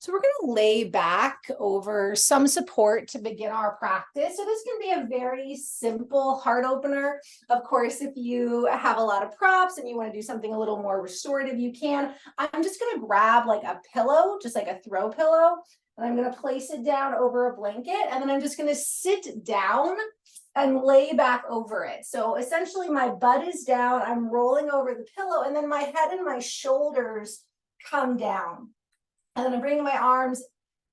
So we're going to lay back over some support to begin our practice. So this can be a very simple heart opener. Of course, if you have a lot of props and you want to do something a little more restorative, you can. I'm just going to grab like a pillow, just like a throw pillow, and I'm going to place it down over a blanket. And then I'm just going to sit down and lay back over it. So essentially my butt is down, I'm rolling over the pillow, and then my head and my shoulders come down. And then I'm bringing my arms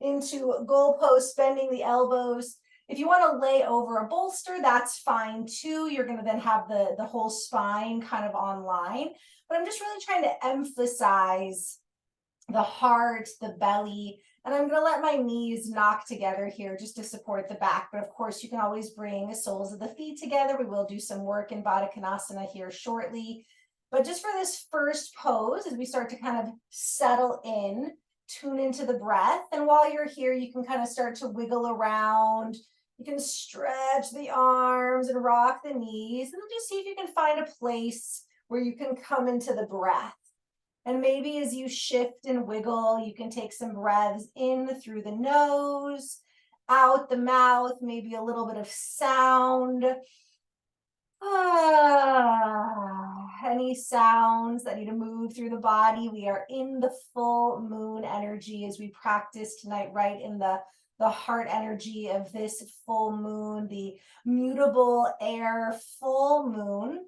into goalposts, bending the elbows. If you want to lay over a bolster, that's fine too. You're going to then have the whole spine kind of online. But I'm just really trying to emphasize the heart, the belly, and I'm going to let my knees knock together here just to support the back. But of course, you can always bring the soles of the feet together. We will do some work in Baddha Konasana here shortly. But just for this first pose, as we start to kind of settle in, tune into the breath. And while you're here, you can kind of start to wiggle around. You can stretch the arms and rock the knees, and then just see if you can find a place where you can come into the breath. And maybe as you shift and wiggle, you can take some breaths in through the nose, out the mouth, maybe a little bit of sound. Any sounds that need to move through the body. We are in the full moon energy as we practice tonight, right in the heart energy of this full moon, the mutable air full moon,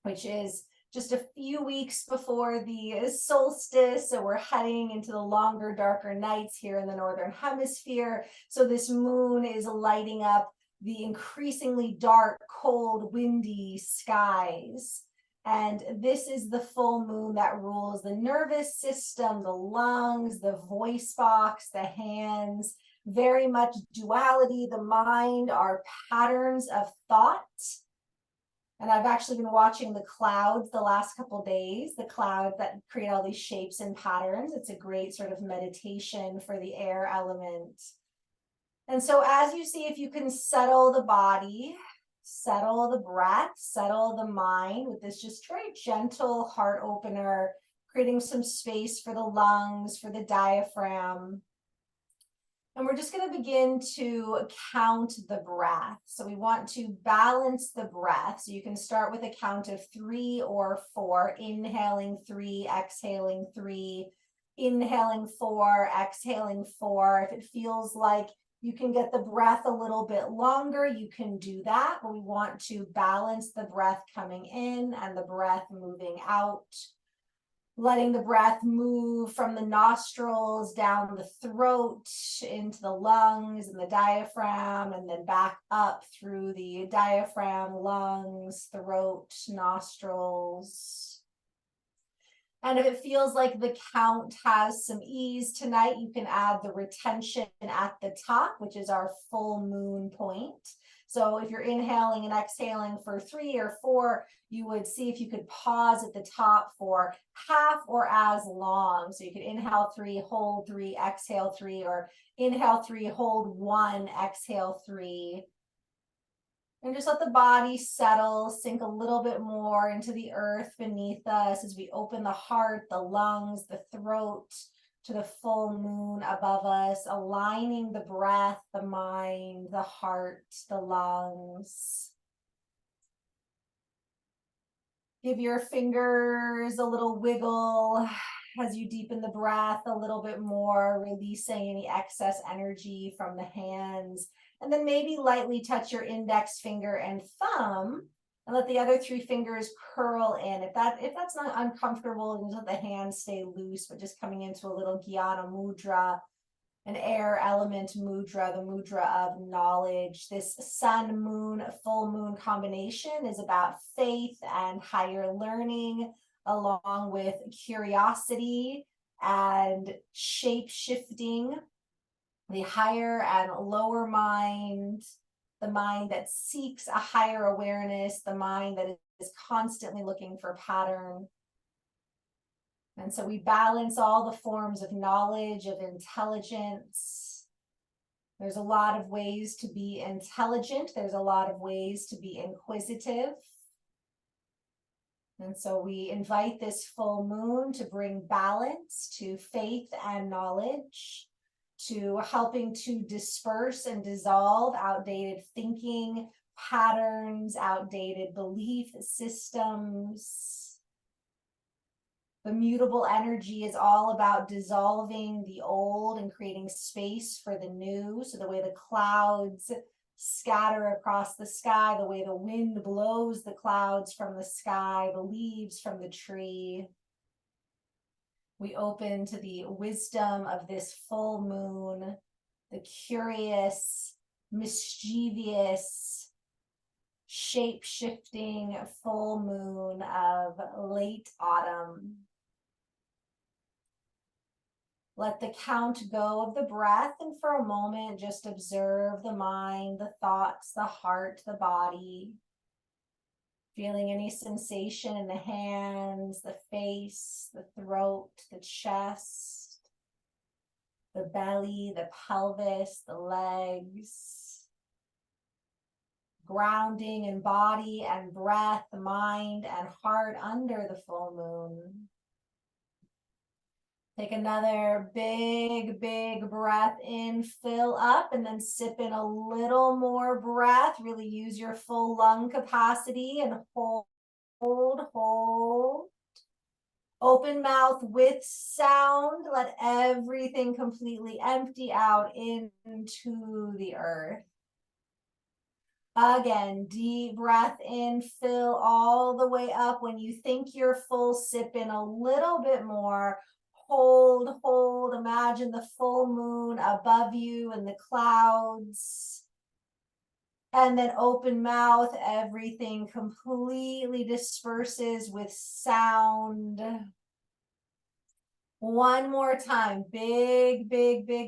which is just a few weeks before the solstice. So we're heading into the longer, darker nights here in the Northern Hemisphere. So this moon is lighting up the increasingly dark, cold, windy skies. And this is the full moon that rules the nervous system, the lungs, the voice box, the hands, very much duality, the mind, our patterns of thought. And I've actually been watching the clouds the last couple of days, the clouds that create all these shapes and patterns. It's a great sort of meditation for the air element. And so as you see, if you can settle the body, settle the breath, settle the mind with this just very gentle heart opener, creating some space for the lungs, for the diaphragm. And we're just going to begin to count the breath. So we want to balance the breath. So you can start with a count of 3 or 4, inhaling 3, exhaling 3, inhaling 4, exhaling 4. If it feels like you can get the breath a little bit longer, you can do that. But we want to balance the breath coming in and the breath moving out. Letting the breath move from the nostrils down the throat into the lungs and the diaphragm, and then back up through the diaphragm, lungs, throat, nostrils. And if it feels like the count has some ease tonight, you can add the retention at the top, which is our full moon point. So if you're inhaling and exhaling for 3 or 4, you would see if you could pause at the top for half or as long. So you could inhale 3, hold 3, exhale 3, or inhale 3, hold 1, exhale 3. And just let the body settle, sink a little bit more into the earth beneath us as we open the heart, the lungs, the throat to the full moon above us, aligning the breath, the mind, the heart, the lungs. Give your fingers a little wiggle as you deepen the breath a little bit more, releasing any excess energy from the hands. And then maybe lightly touch your index finger and thumb and let the other 3 fingers curl in. If that's not uncomfortable, you just let the hands stay loose, but just coming into a little Jnana mudra, an air element mudra, the mudra of knowledge. This sun, moon, full moon combination is about faith and higher learning, along with curiosity and shape shifting, the higher and lower mind, the mind that seeks a higher awareness, the mind that is constantly looking for pattern. And so we balance all the forms of knowledge, of intelligence. There's a lot of ways to be intelligent. There's a lot of ways to be inquisitive. And so we invite this full moon to bring balance to faith and knowledge, to helping to disperse and dissolve outdated thinking patterns, outdated belief systems. The mutable energy is all about dissolving the old and creating space for the new. So the way the clouds scatter across the sky, the way the wind blows the clouds from the sky, the leaves from the tree. We open to the wisdom of this full moon, the curious, mischievous, shape-shifting full moon of late autumn. Let the count go of the breath, and for a moment, just observe the mind, the thoughts, the heart, the body. Feeling any sensation in the hands, the face, the throat, the chest, the belly, the pelvis, the legs. Grounding in body and breath, mind and heart under the full moon. Take another big breath in, fill up, and then sip in a little more breath. Really use your full lung capacity and hold. Open mouth with sound. Let everything completely empty out into the earth. Again, deep breath in, fill all the way up. When you think you're full, sip in a little bit more. Hold, imagine the full moon above you and the clouds. And then open mouth, everything completely disperses with sound. One more time, big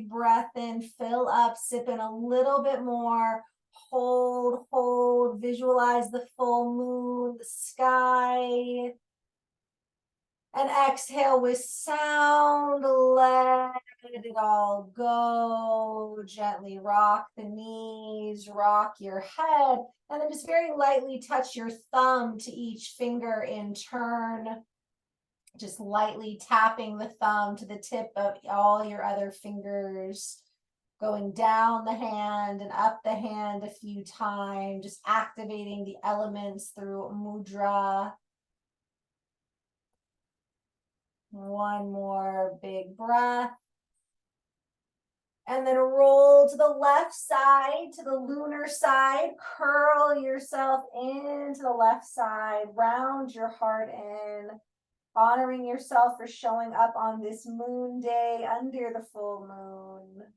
breath in, fill up, sip in a little bit more. Hold, visualize the full moon, the sky. And exhale with sound, let it all go. Gently rock the knees, rock your head, and then just very lightly touch your thumb to each finger in turn. Just lightly tapping the thumb to the tip of all your other fingers. Going down the hand and up the hand a few times, just activating the elements through mudra. One more big breath. And then roll to the left side, to the lunar side. Curl yourself into the left side. Round your heart in. Honoring yourself for showing up on this moon day under the full moon.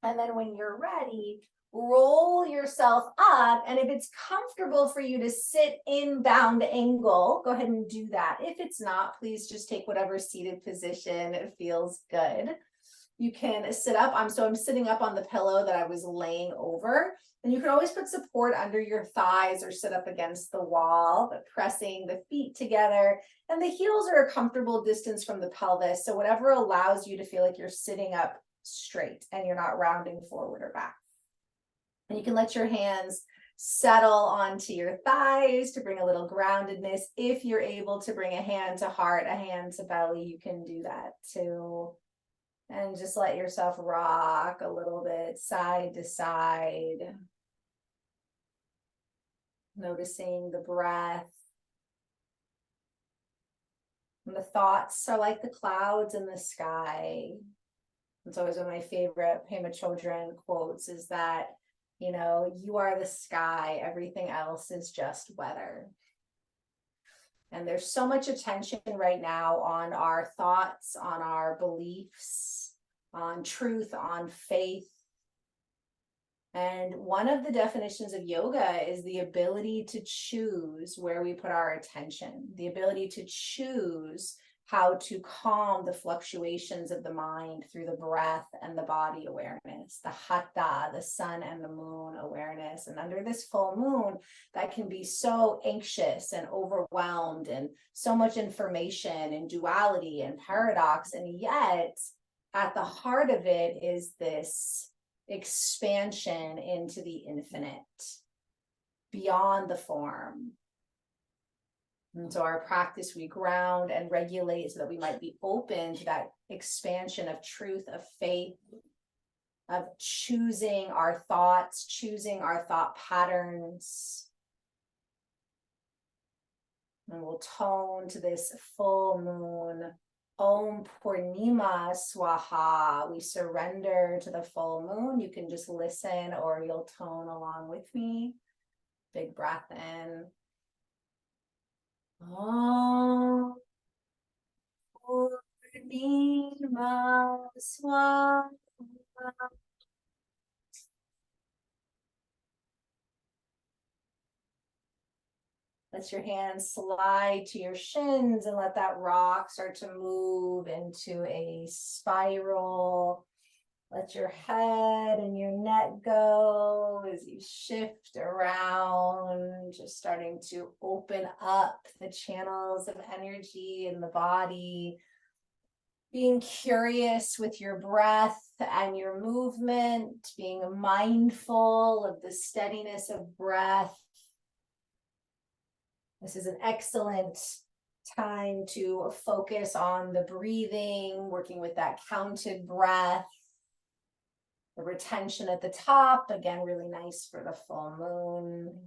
And then when you're ready, roll yourself up. And if it's comfortable for you to sit in bound angle, go ahead and do that. If it's not, please just take whatever seated position feels good. You can sit up. I'm sitting up on the pillow that I was laying over. And you can always put support under your thighs or sit up against the wall, but pressing the feet together. And the heels are a comfortable distance from the pelvis. So whatever allows you to feel like you're sitting up straight and you're not rounding forward or back. And you can let your hands settle onto your thighs to bring a little groundedness. If you're able to bring a hand to heart, a hand to belly, you can do that too. And just let yourself rock a little bit side to side. Noticing the breath. And the thoughts are like the clouds in the sky. It's always one of my favorite Pema Chodron quotes is that, you are the sky, everything else is just weather. And there's so much attention right now on our thoughts, on our beliefs, on truth, on faith. And one of the definitions of yoga is the ability to choose where we put our attention, the ability to choose how to calm the fluctuations of the mind through the breath and the body awareness, the hatha, the sun and the moon awareness. And under this full moon, that can be so anxious and overwhelmed and so much information and duality and paradox. And yet, at the heart of it is this expansion into the infinite, beyond the form. And so our practice, we ground and regulate so that we might be open to that expansion of truth, of faith, of choosing our thoughts, choosing our thought patterns. And we'll tone to this full moon. Om Purnima Swaha. We surrender to the full moon. You can just listen or you'll tone along with me. Big breath in. Om Purnima Swaha. Let your hands slide to your shins and let that rock start to move into a spiral. Let your head and your neck go as you shift around, just starting to open up the channels of energy in the body. Being curious with your breath and your movement, being mindful of the steadiness of breath. This is an excellent time to focus on the breathing, working with that counted breath. The retention at the top, again, really nice for the full moon.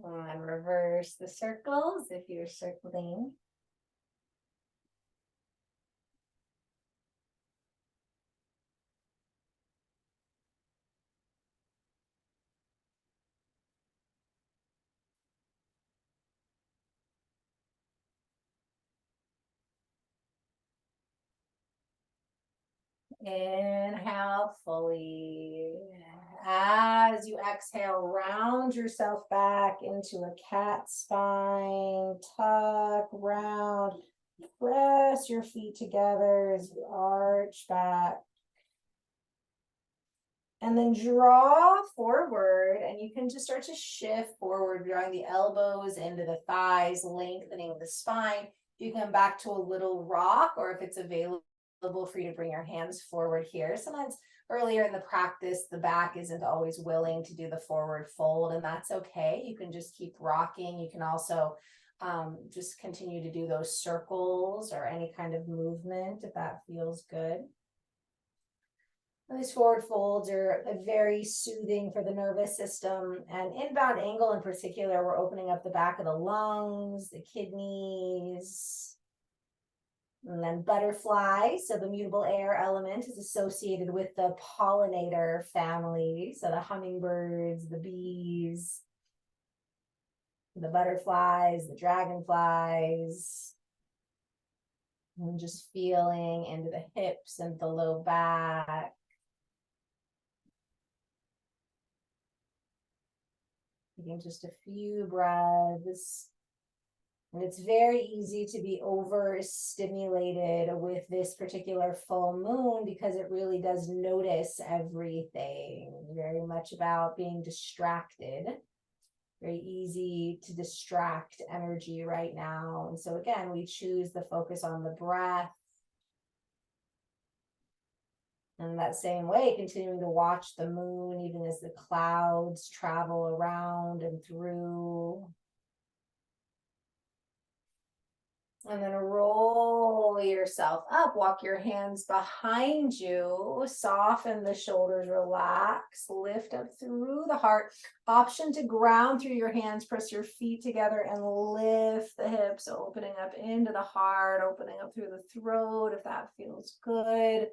And reverse the circles if you're circling. Inhale fully. As you exhale, round yourself back into a cat spine. Tuck, round. Press your feet together as you arch back. And then draw forward, and you can just start to shift forward, drawing the elbows into the thighs, lengthening the spine. You come back to a little rock, or if it's available for you to bring your hands forward here. Sometimes earlier in the practice, the back isn't always willing to do the forward fold, and that's okay. You can just keep rocking. You can also just continue to do those circles or any kind of movement if that feels good. These forward folds are very soothing for the nervous system. And inbound angle in particular, we're opening up the back of the lungs, the kidneys, and then butterfly. So the mutable air element is associated with the pollinator family. So the hummingbirds, the bees, the butterflies, the dragonflies. And just feeling into the hips and the low back. Taking just a few breaths. And it's very easy to be overstimulated with this particular full moon because it really does notice everything. Very much about being distracted. Very easy to distract energy right now. And so again, we choose the focus on the breath. And that same way, continuing to watch the moon, even as the clouds travel around and through. And then roll yourself up, walk your hands behind you, soften the shoulders, relax, lift up through the heart. Option to ground through your hands, press your feet together and lift the hips, opening up into the heart, opening up through the throat if that feels good.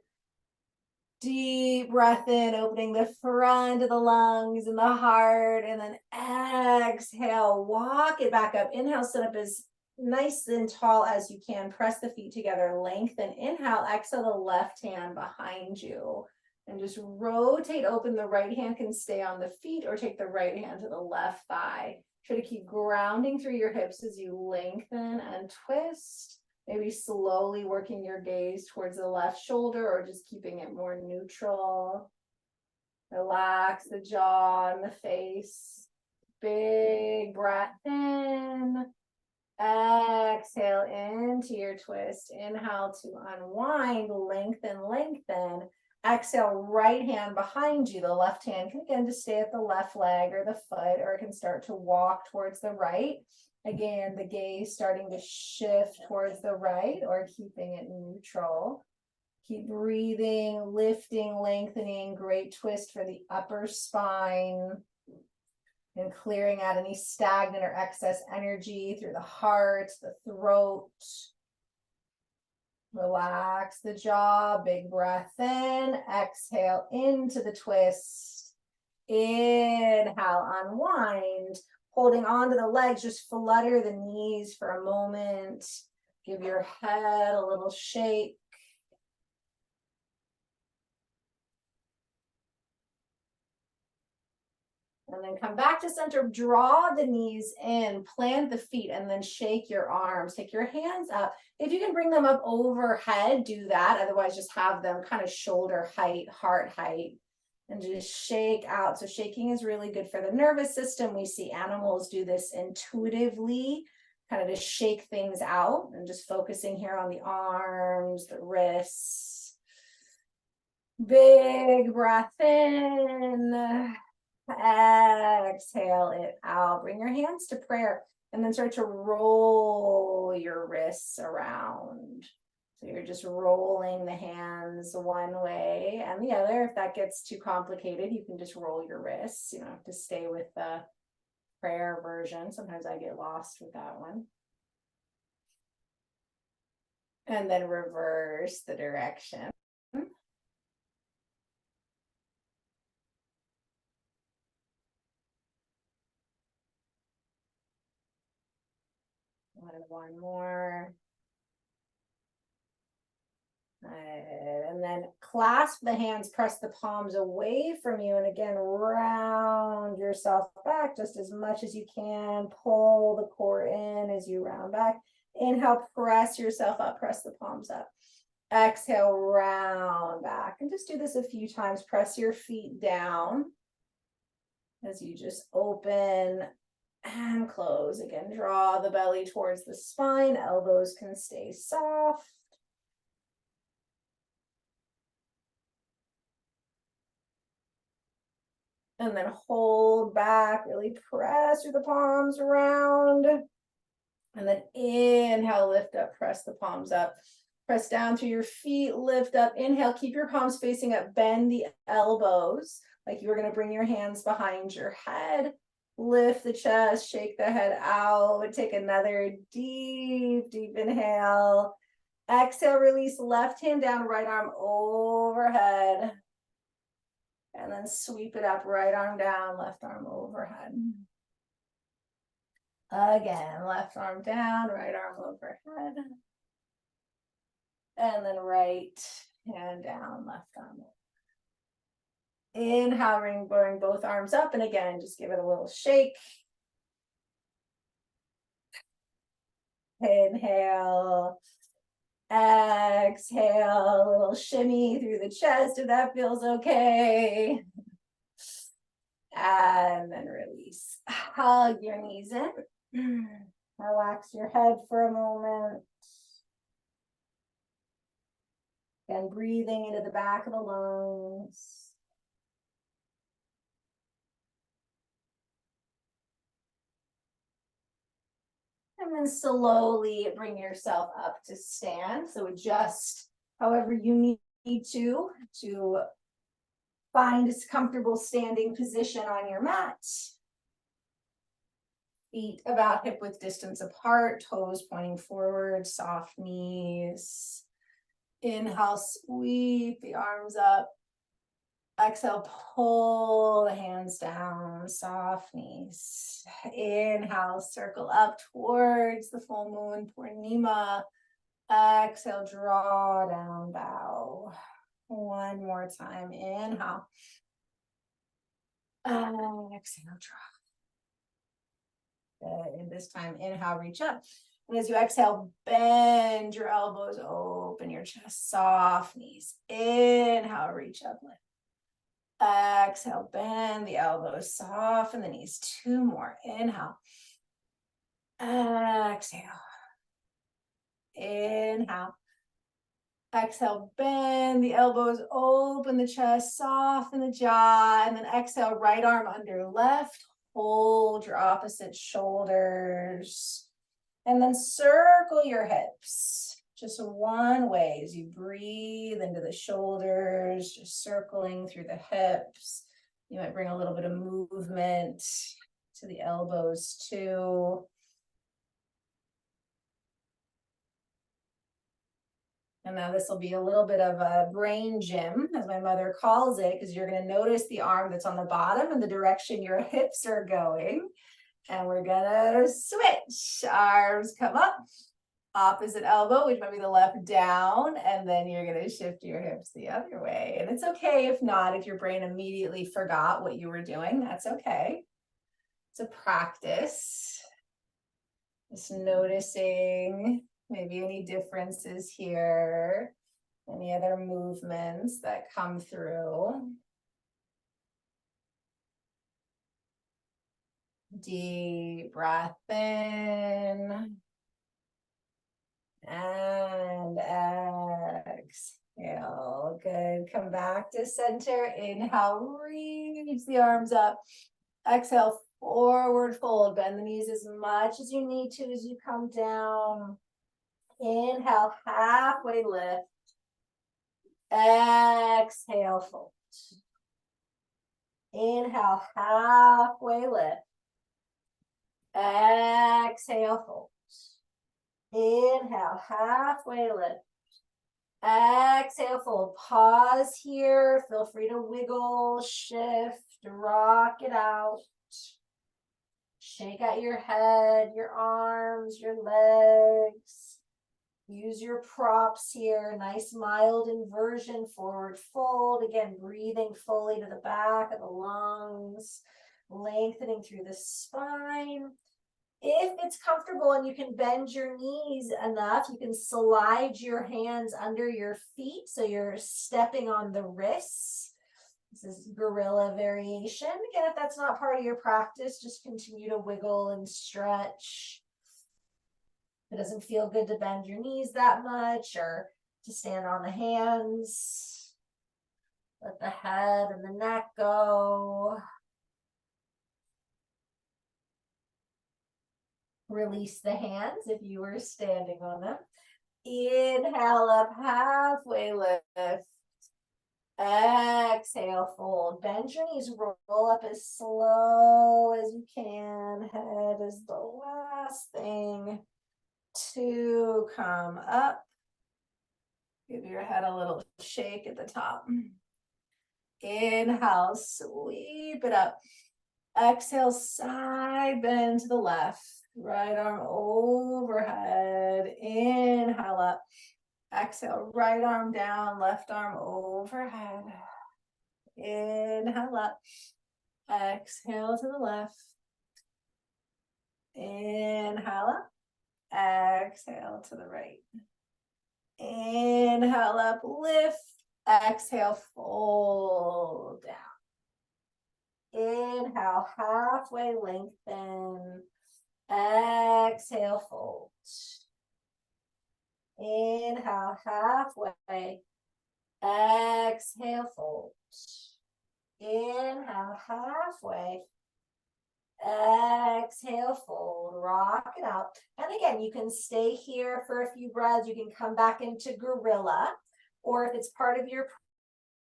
Deep breath in, opening the front of the lungs and the heart, and then exhale, walk it back up. Inhale, sit up as nice and tall as you can. Press the feet together, lengthen. Inhale, exhale the left hand behind you. And just rotate open. The right hand can stay on the feet or take the right hand to the left thigh. Try to keep grounding through your hips as you lengthen and twist. Maybe slowly working your gaze towards the left shoulder or just keeping it more neutral. Relax the jaw and the face. Big breath in. Exhale into your twist. Inhale to unwind, lengthen, lengthen. Exhale, right hand behind you. The left hand can again just stay at the left leg or the foot, or it can start to walk towards the right. Again, the gaze starting to shift towards the right or keeping it neutral. Keep breathing, lifting, lengthening. Great twist for the upper spine. And clearing out any stagnant or excess energy through the heart, the throat. Relax the jaw, big breath in, exhale into the twist. Inhale, unwind, holding on to the legs, just flutter the knees for a moment. Give your head a little shake. And then come back to center, draw the knees in, plant the feet, and then shake your arms. Take your hands up. If you can bring them up overhead, do that. Otherwise, just have them kind of shoulder height, heart height, and just shake out. So shaking is really good for the nervous system. We see animals do this intuitively, kind of to shake things out, and just focusing here on the arms, the wrists. Big breath in. Exhale it out. Bring your hands to prayer and then start to roll your wrists around. So you're just rolling the hands one way and the other. If that gets too complicated, you can just roll your wrists. You don't have to stay with the prayer version. Sometimes I get lost with that one. And then reverse the direction. One more. And then clasp the hands, press the palms away from you. And again, round yourself back just as much as you can. Pull the core in as you round back. Inhale, press yourself up, press the palms up. Exhale, round back. And just do this a few times. Press your feet down as you just open and close. Again, draw the belly towards the spine. Elbows can stay soft. And then hold back, really press through the palms around. And then inhale, lift up, press the palms up. Press down through your feet, lift up, inhale, keep your palms facing up, bend the elbows like you were going to bring your hands behind your head. Lift the chest, shake the head out. Take another deep, deep inhale. Exhale, release left hand down, right arm overhead. And then sweep it up, right arm down, left arm overhead. Again, left arm down, right arm overhead. And then right hand down, left arm over. Inhale, bring both arms up. And again, just give it a little shake. Inhale. Exhale, a little shimmy through the chest if that feels okay. And then release. Hug your knees in. Relax your head for a moment. And breathing into the back of the lungs. And then slowly bring yourself up to stand. So adjust however you need to find a comfortable standing position on your mat. Feet about hip width distance apart, toes pointing forward, soft knees. Inhale, sweep the arms up. Exhale, pull the hands down, soft knees. Inhale, circle up towards the full moon, Purnima. Exhale, draw down, bow. One more time, inhale. Exhale, draw. And this time, inhale, reach up. And as you exhale, bend your elbows, open your chest, soft knees. Inhale, reach up, lift. Exhale, bend the elbows, soften the knees. Two more. Inhale. Exhale. Inhale. Exhale, bend the elbows, open the chest, soften the jaw, and then exhale, right arm under left. Hold your opposite shoulders. And then circle your hips. Just one way as you breathe into the shoulders, just circling through the hips. You might bring a little bit of movement to the elbows too. And now this will be a little bit of a brain gym, as my mother calls it, because you're going to notice the arm that's on the bottom and the direction your hips are going. And we're going to switch. Arms come up, opposite elbow, which might be the left, down, and then you're going to shift your hips the other way. And it's okay if not, if your brain immediately forgot what you were doing, that's okay. It's a practice. Just noticing maybe any differences here, any other movements that come through. Deep breath in and exhale. Good. Come back to center. Inhale, reach the arms up. Exhale, forward fold. Bend the knees as much as you need to as you come down. Inhale, halfway lift. Exhale, fold. Inhale, halfway lift. Exhale, fold. Inhale, halfway lift. Exhale, fold. Pause here. Feel free to wiggle, shift, rock it out. Shake out your head, your arms, your legs. Use your props here. Nice mild inversion, forward fold. Again, breathing fully to the back of the lungs, lengthening through the spine. If it's comfortable and you can bend your knees enough, you can slide your hands under your feet so you're stepping on the wrists. This is gorilla variation. Again, if that's not part of your practice, just continue to wiggle and stretch. If it doesn't feel good to bend your knees that much or to stand on the hands, let the head and the neck go. Release the hands if you were standing on them. Inhale up, halfway lift. Exhale, fold. Bend your knees, roll up as slow as you can. Head is the last thing to come up. Give your head a little shake at the top. Inhale, sweep it up. Exhale, side bend to the left. Right arm overhead. Inhale up. Exhale, right arm down, left arm overhead. Inhale up. Exhale to the left. Inhale up. Exhale to the right. Inhale up, lift. Exhale, fold down. Inhale, halfway lengthen. Exhale, fold. Inhale, halfway. Exhale, fold. Inhale, halfway. Exhale, fold. Rock it out. And again, you can stay here for a few breaths. You can come back into gorilla. Or if it's part of your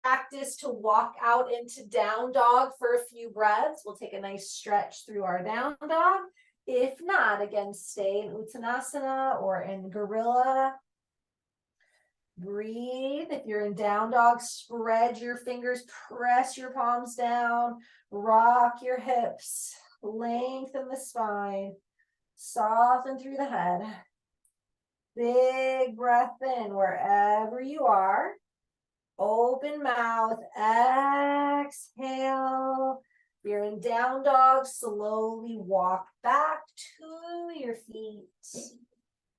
practice to walk out into down dog for a few breaths, we'll take a nice stretch through our down dog. If not, again, stay in Uttanasana or in gorilla. Breathe. If you're in down dog, spread your fingers, press your palms down, rock your hips, lengthen the spine, soften through the head. Big breath in wherever you are. Open mouth, exhale. If you're in down dog, slowly walk back to your feet.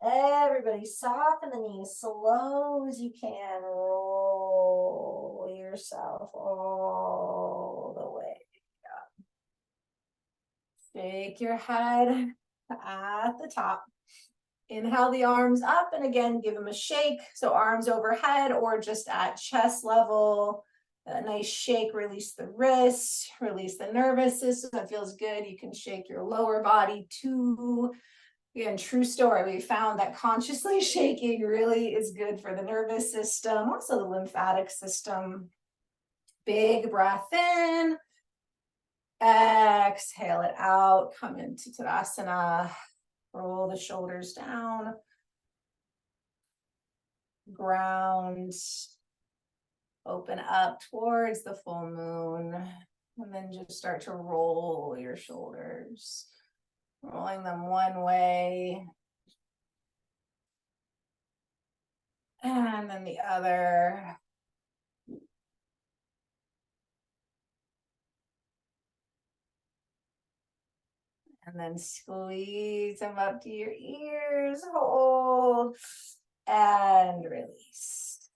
Everybody soften the knees, slow as you can. Roll yourself all the way up. Shake your head at the top. Inhale the arms up, and again, give them a shake. So arms overhead or just at chest level. A nice shake, release the wrists, release the nervous system. It feels good. You can shake your lower body too. Again, true story. We found that consciously shaking really is good for the nervous system, also the lymphatic system. Big breath in. Exhale it out. Come into Tadasana. Roll the shoulders down. Ground. Open up towards the full moon. And then just start to roll your shoulders. Rolling them one way. And then the other. And then squeeze them up to your ears. Hold. And release.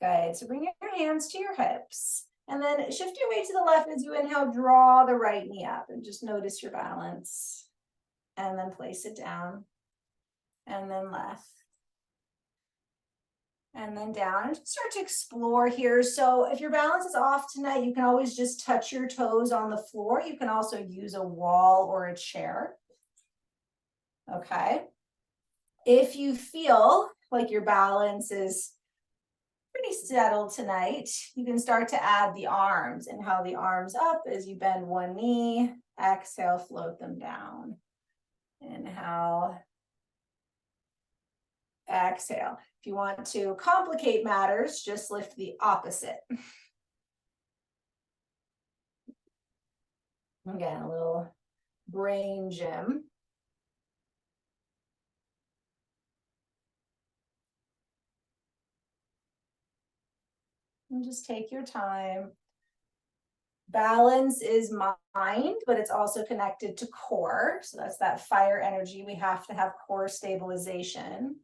Good. So bring your hands to your hips. And then shift your weight to the left as you inhale. Draw the right knee up. And just notice your balance. And then place it down. And then left. And then down, and just start to explore here. So if your balance is off tonight, you can always just touch your toes on the floor. You can also use a wall or a chair. Okay. If you feel like your balance is pretty settled tonight, you can start to add the arms. Inhale the arms up as you bend one knee. Exhale, float them down. Inhale. Exhale. If you want to complicate matters, just lift the opposite. Again, a little brain gym. And just take your time. Balance is mind, but it's also connected to core. So that's that fire energy. We have to have core stabilization.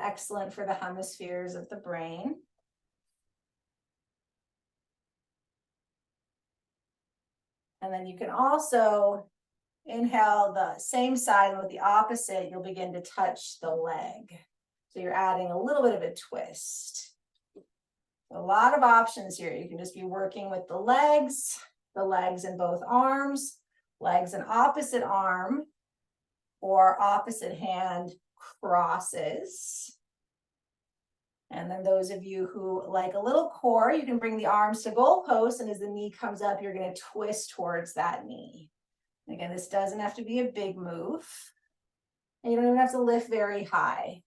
Excellent for the hemispheres of the brain. And then you can also inhale the same side, and with the opposite, you'll begin to touch the leg. So you're adding a little bit of a twist. A lot of options here. You can just be working with the legs in both arms, legs in opposite arm, or opposite hand crosses. And then those of you who like a little core, you can bring the arms to goalposts, and as the knee comes up, you're going to twist towards that knee. Again, this doesn't have to be a big move. And you don't even have to lift very high.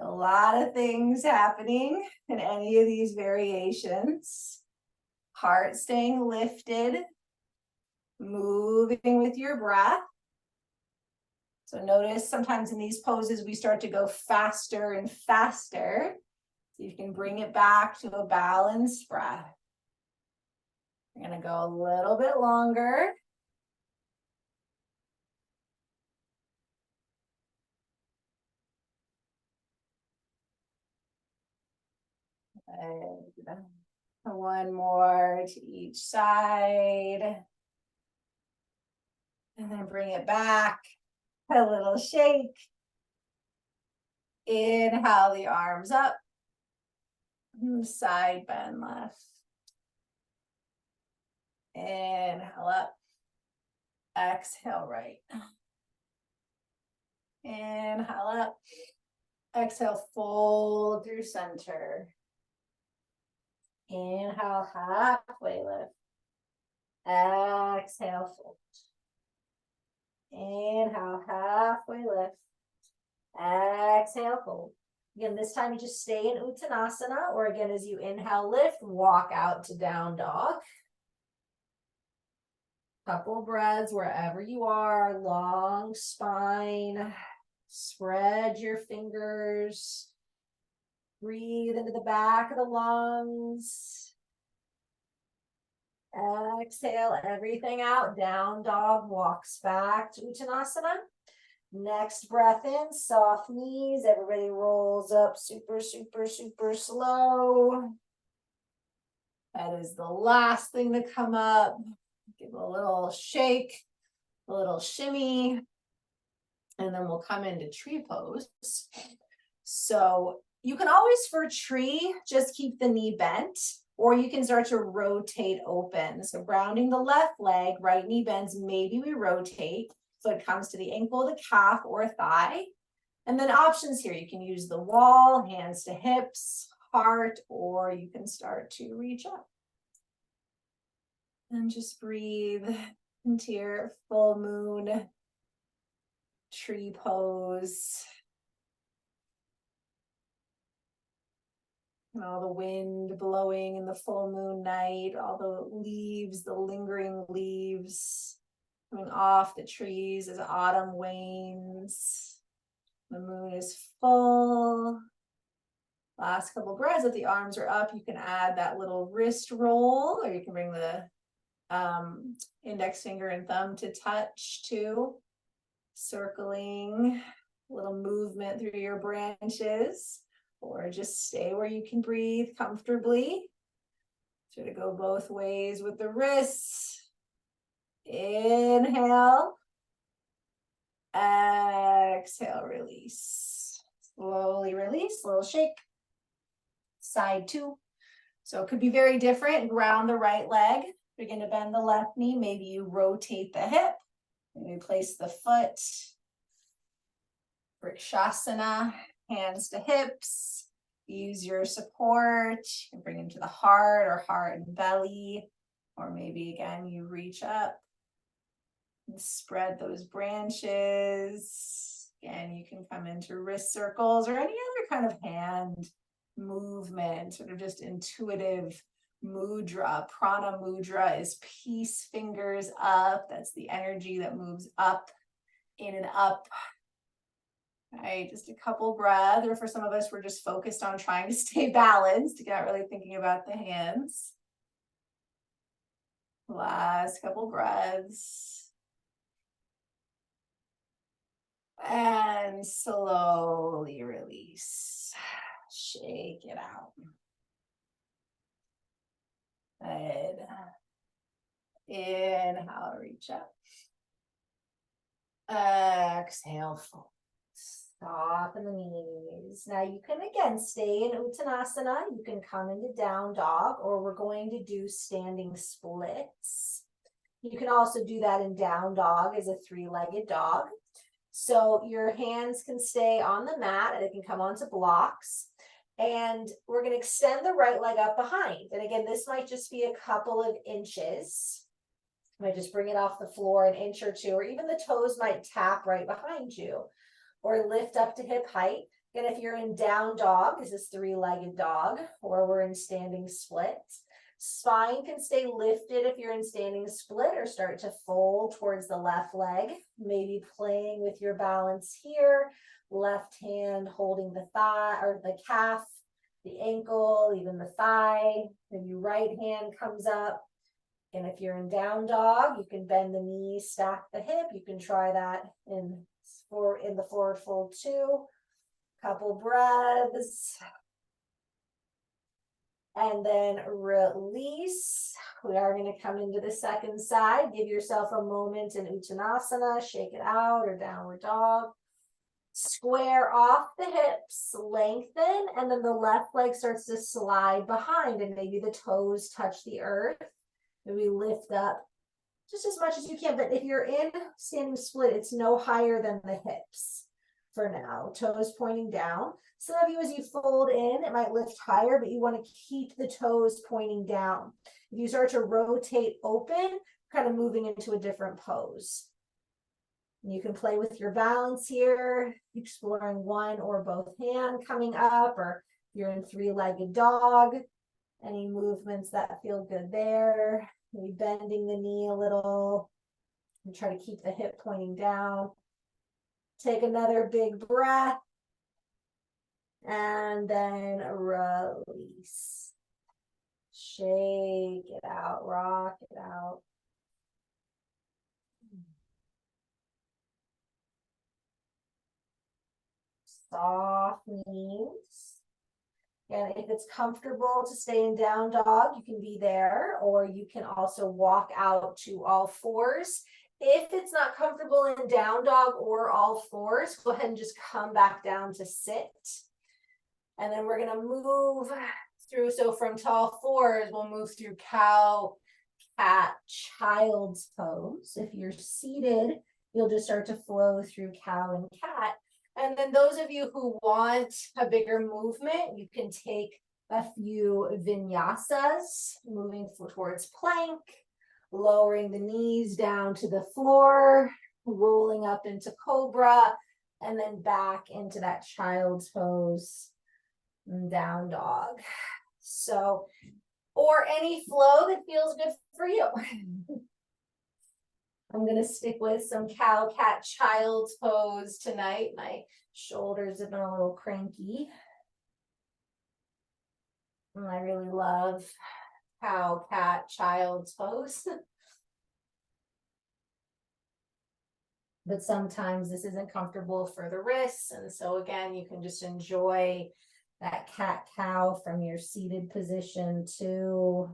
A lot of things happening in any of these variations. Heart staying lifted, moving with your breath. So notice sometimes in these poses, we start to go faster and faster. So you can bring it back to a balanced breath. We're going to go a little bit longer. And one more to each side. And then bring it back. A little shake. Inhale the arms up. Side bend left. Inhale up. Exhale right. Inhale up. Exhale, fold through center. Inhale, halfway lift. Exhale, fold. Inhale, halfway lift. Exhale, fold. Again, this time you just stay in Uttanasana, or again, as you inhale, lift, walk out to down dog. Couple breaths wherever you are, long spine. Spread your fingers. Breathe into the back of the lungs. Exhale everything out. Down dog walks back to Uttanasana. Next breath in, soft knees. Everybody rolls up super, super, super slow. That is the last thing to come up. Give a little shake, a little shimmy. And then we'll come into tree pose. So you can always, for tree, just keep the knee bent, or you can start to rotate open. So grounding the left leg, right knee bends, maybe we rotate. Foot comes to the ankle, the calf, or thigh. And then options here, you can use the wall, hands to hips, heart, or you can start to reach up. And just breathe into your full moon tree pose. And all the wind blowing in the full moon night, all the leaves, the lingering leaves coming off the trees as autumn wanes. The moon is full. Last couple breaths. If the arms are up, you can add that little wrist roll, or you can bring the index finger and thumb to touch too. Circling, a little movement through your branches, or just stay where you can breathe comfortably. Try to go both ways with the wrists. Inhale. Exhale, release. Slowly release, little shake. Side two. So it could be very different. Ground the right leg. Begin to bend the left knee. Maybe you rotate the hip. Maybe place the foot. Vrikshasana, hands to hips. Use your support. You can bring them to the heart or heart and belly. Or maybe again, you reach up and spread those branches. Again, you can come into wrist circles or any other kind of hand movement, sort of just intuitive mudra. Prana mudra is peace, fingers up. That's the energy that moves up, in and up. All right, just a couple breaths. Or for some of us, we're just focused on trying to stay balanced, not really thinking about the hands. Last couple breaths. And slowly release. Shake it out. Good. Inhale, reach up. Exhale, fold. Soften the knees. Now you can again stay in Uttanasana. You can come into down dog, or we're going to do standing splits. You can also do that in down dog as a three-legged dog. So your hands can stay on the mat and it can come onto blocks. And we're going to extend the right leg up behind. And again, this might just be a couple of inches. You might just bring it off the floor an inch or two, or even the toes might tap right behind you, or lift up to hip height. And if you're in down dog, is this three-legged dog, or we're in standing split. Spine can stay lifted if you're in standing split, or start to fold towards the left leg, maybe playing with your balance here. Left hand holding the thigh or the calf, the ankle, even the thigh. Maybe right hand comes up. And if you're in down dog, you can bend the knee, stack the hip. You can try that in the forward fold too. Couple breaths. And then release. We are going to come into the second side. Give yourself a moment in Uttanasana. Shake it out, or downward dog. Square off the hips, lengthen, and then the left leg starts to slide behind, and maybe the toes touch the earth. Maybe lift up just as much as you can, but if you're in standing split, it's no higher than the hips for now. Toes pointing down. Some of you, as you fold in, it might lift higher, but you want to keep the toes pointing down. If you start to rotate open, kind of moving into a different pose. You can play with your balance here, exploring one or both hand coming up, or if you're in three-legged dog, any movements that feel good there. Maybe bending the knee a little and try to keep the hip pointing down. Take another big breath and then release. Shake it out, rock it out. Soft knees. And if it's comfortable to stay in down dog, you can be there, or you can also walk out to all fours If it's not comfortable in down dog or all fours, go ahead and just come back down to sit. And then we're gonna move through, so from tall fours, we'll move through cow, cat, child's pose. If you're seated, you'll just start to flow through cow and cat. And then those of you who want a bigger movement, you can take a few vinyasas, moving towards plank, lowering the knees down to the floor, rolling up into cobra, and then back into that child's pose, down dog. So, or any flow that feels good for you. I'm gonna stick with some cow, cat, child's pose tonight. My shoulders have been a little cranky. And I really love cow, cat, child's pose. But sometimes this isn't comfortable for the wrists. And so again, you can just enjoy that cat cow from your seated position too.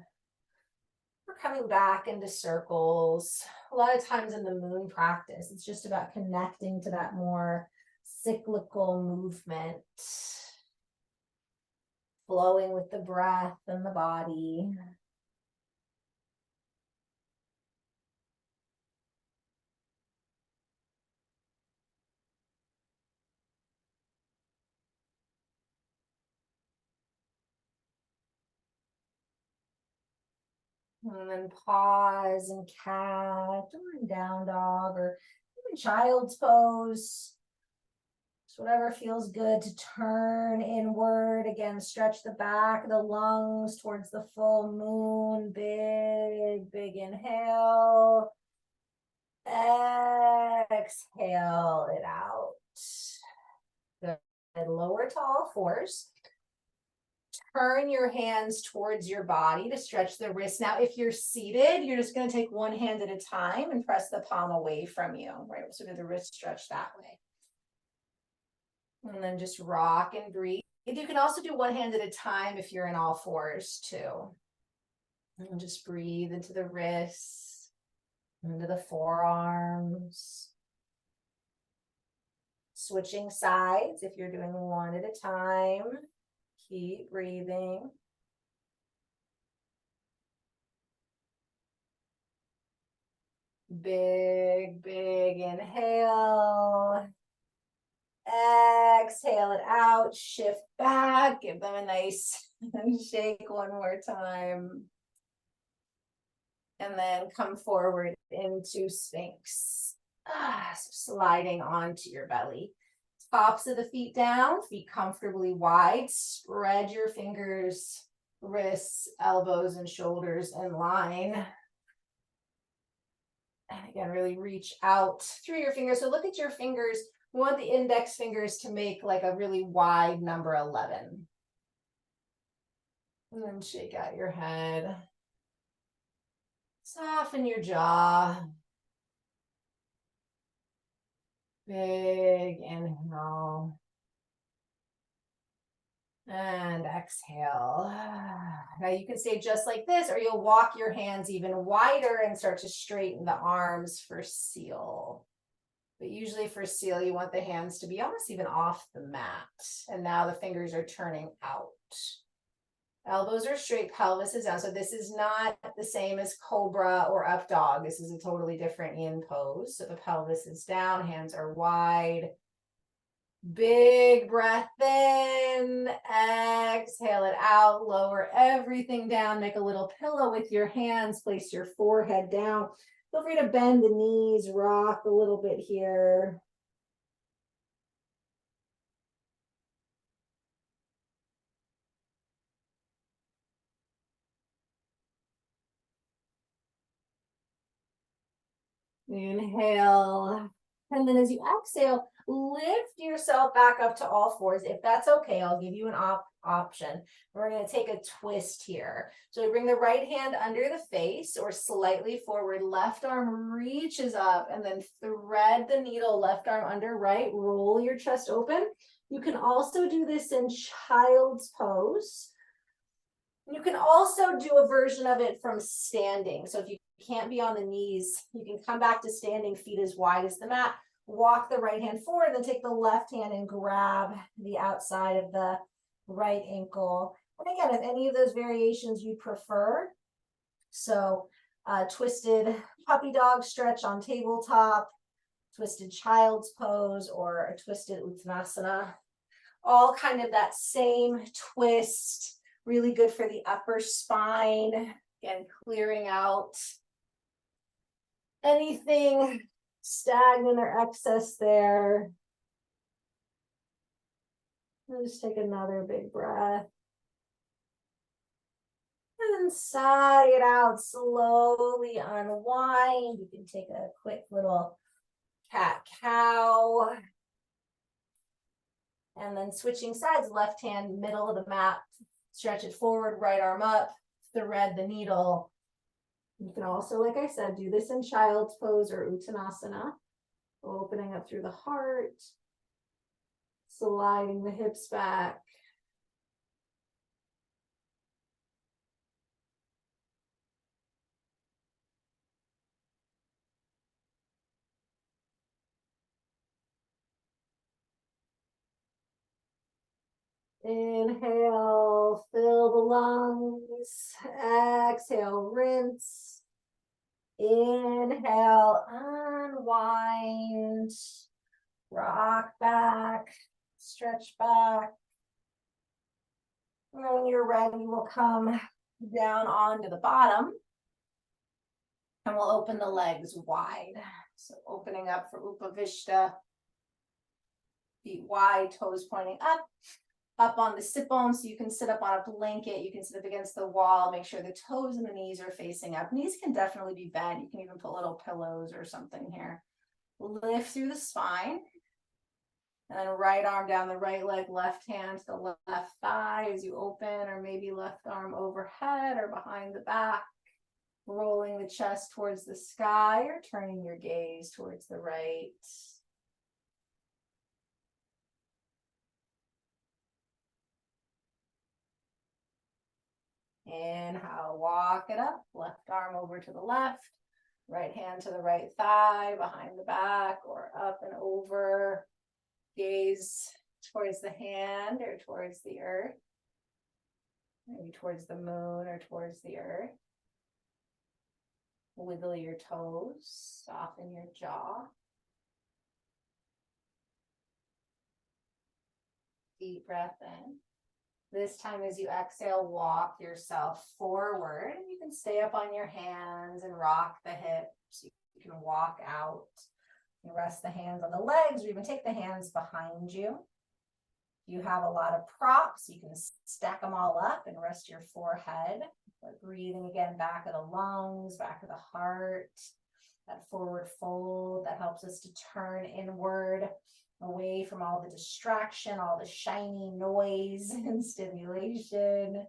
We're coming back into circles. A lot of times in the moon practice, it's just about connecting to that more cyclical movement, flowing with the breath and the body. And then pause and cat or down dog or even child's pose. Just whatever feels good to turn inward. Again, stretch the back, the lungs towards the full moon. Big, big inhale. Exhale it out. Good. Lower to all fours. Turn your hands towards your body to stretch the wrist. Now, if you're seated, you're just going to take one hand at a time and press the palm away from you, right? So do the wrist stretch that way. And then just rock and breathe. You can also do one hand at a time if you're in all fours too. And just breathe into the wrists, into the forearms. Switching sides if you're doing one at a time. Keep breathing. Big, big inhale. Exhale it out. Shift back. Give them a nice shake one more time. And then come forward into Sphinx. So sliding onto your belly. Tops of the feet down, feet comfortably wide. Spread your fingers, wrists, elbows, and shoulders in line. And again, really reach out through your fingers. So look at your fingers. We want the index fingers to make like a really wide number 11. And then shake out your head. Soften your jaw. Big inhale. And exhale. Now you can stay just like this, or you'll walk your hands even wider and start to straighten the arms for seal. But usually for seal, you want the hands to be almost even off the mat. And now the fingers are turning out. Elbows are straight, pelvis is down. So this is not the same as cobra or up dog. This is a totally different yin pose. So the pelvis is down, hands are wide. Big breath in, exhale it out, lower everything down, make a little pillow with your hands, place your forehead down. Feel free to bend the knees, rock a little bit here. Inhale. And then as you exhale, lift yourself back up to all fours. If that's okay, I'll give you an option. We're going to take a twist here. So we bring the right hand under the face or slightly forward. Left arm reaches up and then thread the needle, left arm under right. Roll your chest open. You can also do this in child's pose. You can also do a version of it from standing. So if you can't be on the knees. You can come back to standing, feet as wide as the mat. Walk the right hand forward, then take the left hand and grab the outside of the right ankle. And again, if any of those variations you prefer, so twisted puppy dog stretch on tabletop, twisted child's pose, or a twisted uttanasana, all kind of that same twist, really good for the upper spine. Again, clearing out anything stagnant or excess there. I'll just take another big breath. And sigh it out, slowly unwind. You can take a quick little cat-cow. And then switching sides, left hand, middle of the mat, stretch it forward, right arm up, thread the needle. You can also, like I said, do this in child's pose or uttanasana, opening up through the heart, sliding the hips back. Inhale, fill the lungs. Exhale, rinse. Inhale, unwind. Rock back, stretch back. And when you're ready, we'll come down onto the bottom. And we'll open the legs wide. So opening up for Upavishta. Feet wide, toes pointing up on the sit bones, so you can sit up on a blanket, you can sit up against the wall, make sure the toes and the knees are facing up. Knees can definitely be bent. You can even put little pillows or something here. Lift through the spine. And then right arm down the right leg, left hand to the left thigh as you open, or maybe left arm overhead or behind the back. Rolling the chest towards the sky or turning your gaze towards the right. Inhale, walk it up, left arm over to the left, right hand to the right thigh, behind the back or up and over. Gaze towards the hand or towards the earth, maybe towards the moon or towards the earth. Wiggle your toes, soften your jaw. Deep breath in. This time as you exhale, walk yourself forward. And you can stay up on your hands and rock the hips. You can walk out. You rest the hands on the legs, or even take the hands behind you. You have a lot of props. You can stack them all up and rest your forehead. But breathing again, back of the lungs, back of the heart. That forward fold that helps us to turn inward, away from all the distraction, all the shiny noise and stimulation.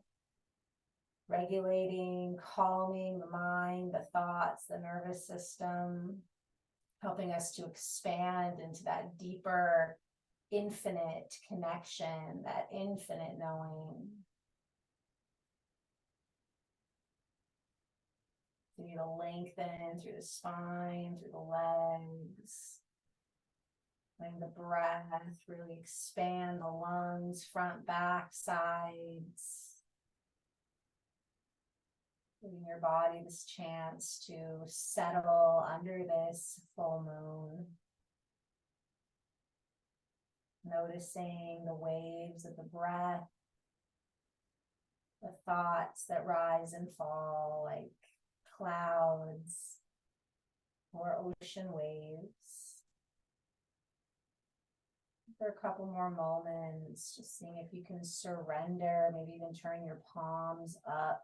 Regulating, calming the mind, the thoughts, the nervous system. Helping us to expand into that deeper, infinite connection, that infinite knowing. You need to lengthen through the spine, through the legs. Letting the breath really expand the lungs, front, back, sides. Giving your body this chance to settle under this full moon. Noticing the waves of the breath, the thoughts that rise and fall like clouds or ocean waves. For a couple more moments, just seeing if you can surrender, maybe even turn your palms up.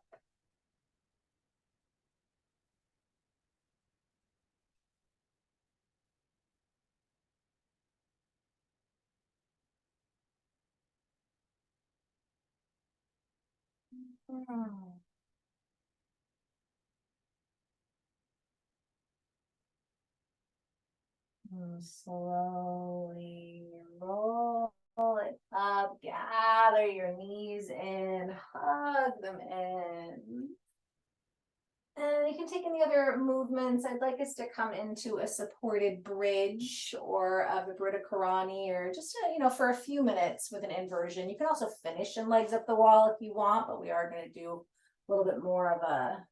And slowly roll it up, gather your knees in, hug them in. And you can take any other movements. I'd like us to come into a supported bridge or a Vibrita Karani, or just, for a few minutes with an inversion. You can also finish in legs up the wall if you want, but we are going to do a little bit more of a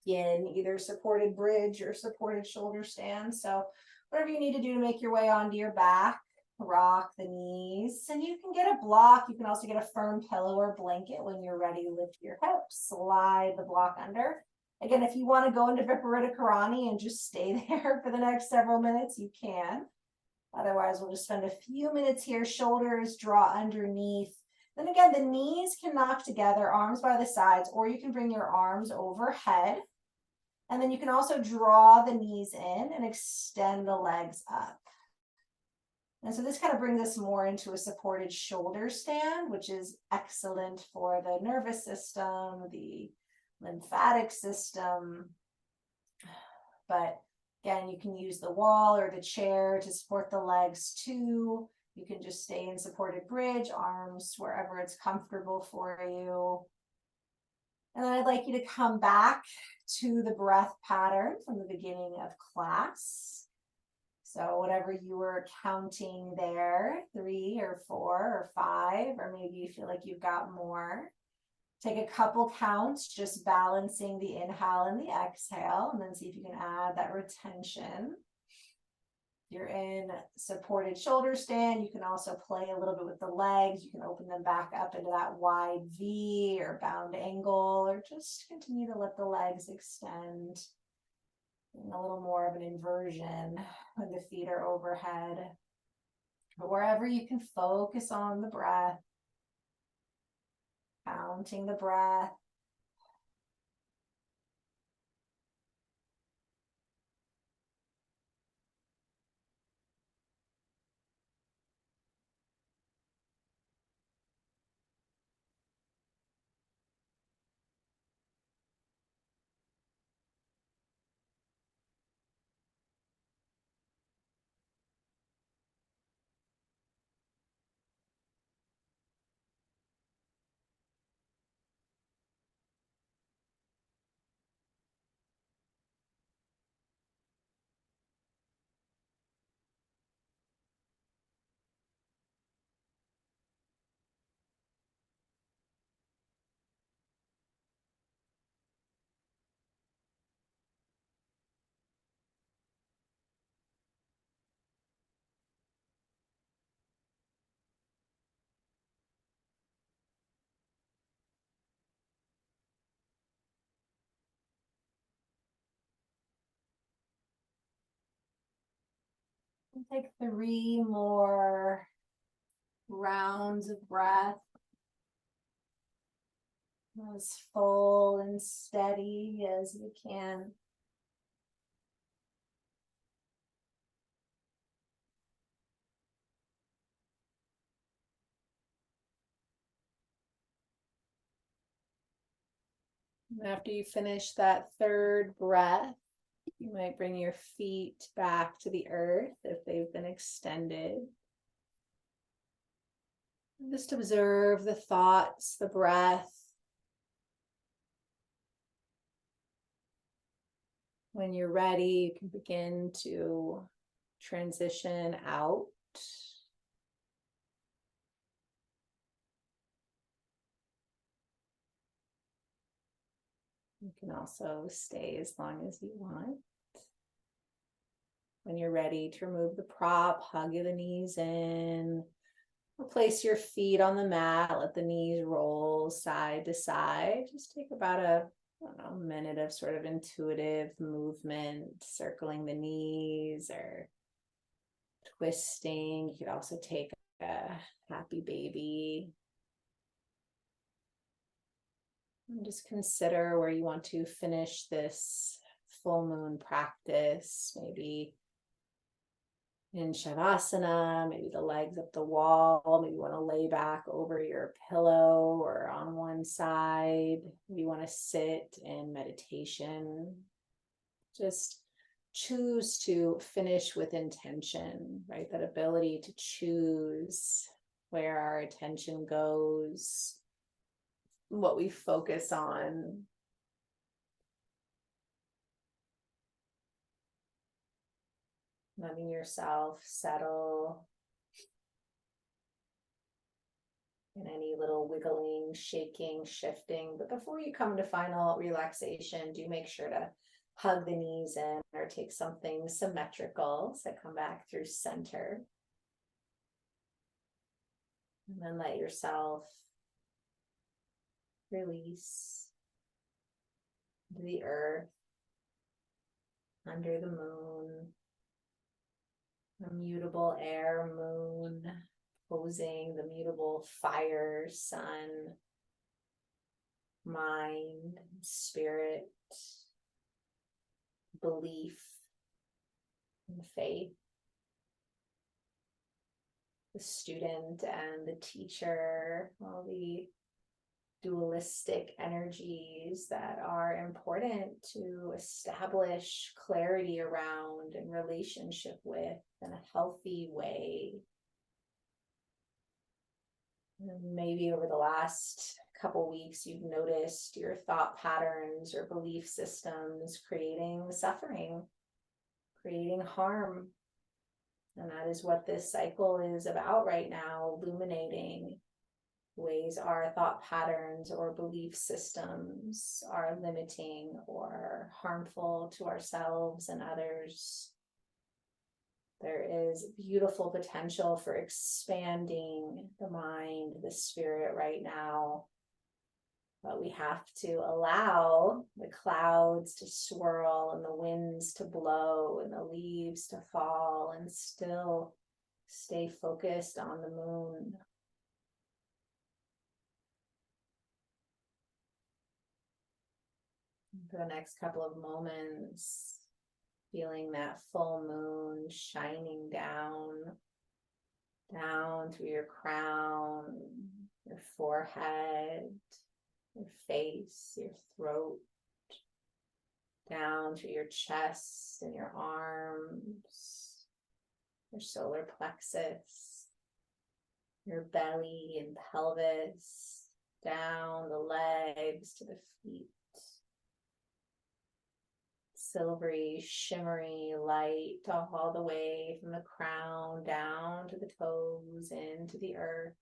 yin, either supported bridge or supported shoulder stand. So whatever you need to do to make your way onto your back, rock the knees, and you can get a block. You can also get a firm pillow or blanket when you're ready to lift your hips. Slide the block under. Again, if you want to go into Viparita Karani and just stay there for the next several minutes, you can. Otherwise, we'll just spend a few minutes here. Shoulders draw underneath. Then again, the knees can knock together, arms by the sides, or you can bring your arms overhead. And then you can also draw the knees in and extend the legs up. And so this kind of brings us more into a supported shoulder stand, which is excellent for the nervous system, the lymphatic system. But again, you can use the wall or the chair to support the legs too. You can just stay in supported bridge, arms wherever it's comfortable for you. And then I'd like you to come back to the breath pattern from the beginning of class. So whatever you were counting there, 3 or 4 or 5, or maybe you feel like you've got more. Take a couple counts, just balancing the inhale and the exhale, and then see if you can add that retention. You're in supported shoulder stand. You can also play a little bit with the legs. You can open them back up into that wide V or bound angle, or just continue to let the legs extend. And a little more of an inversion when the feet are overhead. But wherever you can focus on the breath, counting the breath. And take 3 more rounds of breath. As full and steady as you can. And after you finish that third breath, you might bring your feet back to the earth if they've been extended. And just observe the thoughts, the breath. When you're ready, you can begin to transition out. You can also stay as long as you want. When you're ready to remove the prop, hug the knees in. Place your feet on the mat, let the knees roll side to side. Just take about a minute of sort of intuitive movement, circling the knees or twisting. You could also take a happy baby. And just consider where you want to finish this full moon practice. Maybe in Shavasana, maybe the legs up the wall, maybe you want to lay back over your pillow or on one side. Maybe you want to sit in meditation. Just choose to finish with intention, right? That ability to choose where our attention goes, what we focus on. letting yourself settle in any little wiggling, shaking, shifting. But before you come to final relaxation, do make sure to hug the knees in or take something symmetrical. So come back through center. And then let yourself release into the earth, under the moon, the mutable air moon, opposing the mutable fire, sun, mind, spirit, belief, and faith. The student and the teacher, all the dualistic energies that are important to establish clarity around and relationship with in a healthy way. And maybe over the last couple weeks, you've noticed your thought patterns or belief systems creating suffering, creating harm. And that is what this cycle is about right now, illuminating ways our thought patterns or belief systems are limiting or harmful to ourselves and others. There is beautiful potential for expanding the mind, the spirit right now. But we have to allow the clouds to swirl and the winds to blow and the leaves to fall and still stay focused on the moon. For the next couple of moments, feeling that full moon shining down through your crown, your forehead, your face, your throat, down through your chest and your arms, your solar plexus, your belly and pelvis, down the legs to the feet. Silvery, shimmery light all the way from the crown down to the toes, into the earth.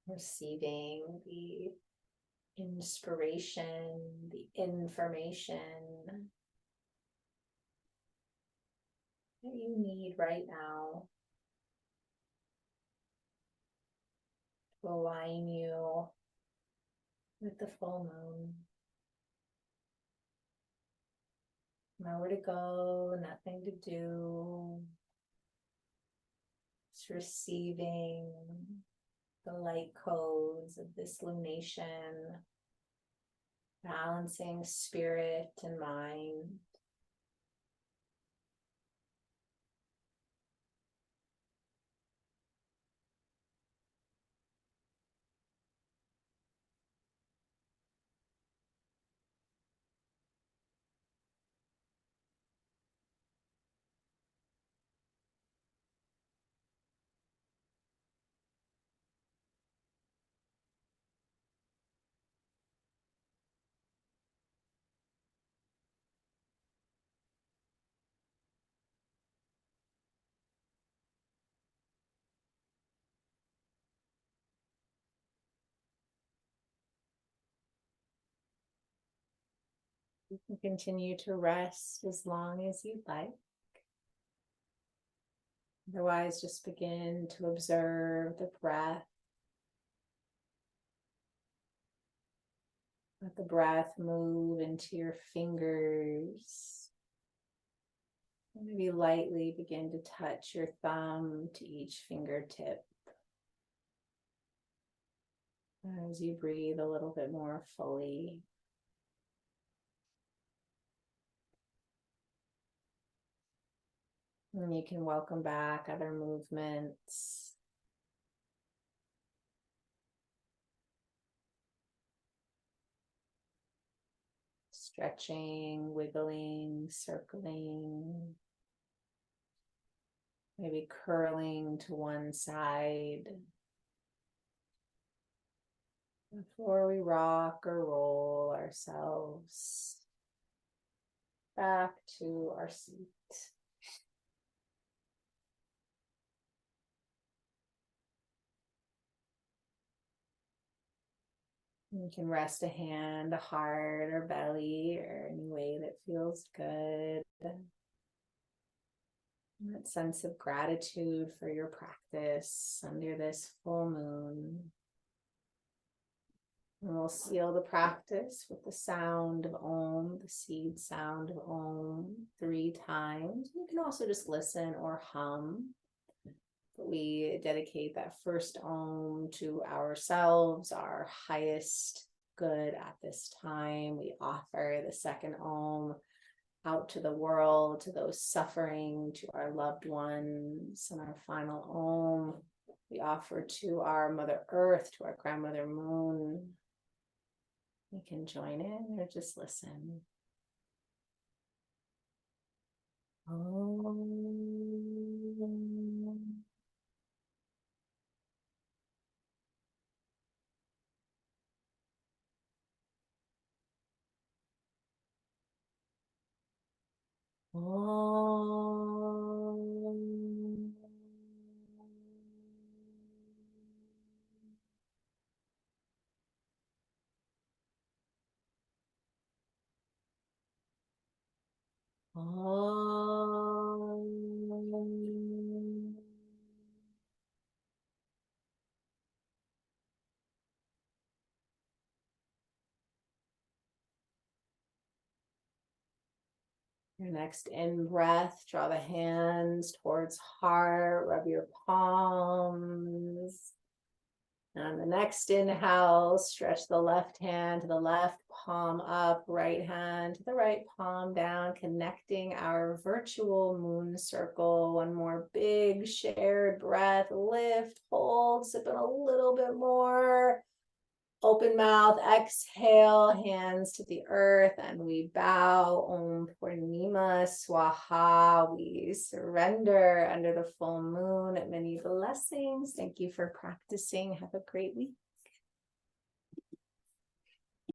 Receiving the inspiration, the information that you need right now to align you with the full moon. Nowhere to go, nothing to do. Just receiving the light codes of this lunation, balancing spirit and mind. You can continue to rest as long as you'd like. Otherwise, just begin to observe the breath. Let the breath move into your fingers. And maybe lightly begin to touch your thumb to each fingertip. As you breathe a little bit more fully. And you can welcome back other movements. Stretching, wiggling, circling. Maybe curling to one side. Before we rock or roll ourselves back to our seat. You can rest a hand, a heart, or belly, or any way that feels good. That sense of gratitude for your practice under this full moon. And we'll seal the practice with the sound of Om, the seed sound of Om, 3 times. You can also just listen or hum. But we dedicate that first Om to ourselves, our highest good at this time. We offer the second Om out to the world, to those suffering, to our loved ones, and our final Om we offer to our Mother Earth, to our Grandmother Moon. You can join in or just listen. Om. Om. Om. Your next in breath, draw the hands towards heart, rub your palms. And on the next inhale, stretch the left hand to the left palm up, right hand to the right palm down, connecting our virtual moon circle. One more big shared breath, lift, hold, sip in a little bit more. Open mouth, exhale, hands to the earth, and we bow. Om Purnima Swaha. We surrender under the full moon. Many blessings. Thank you for practicing. Have a great week.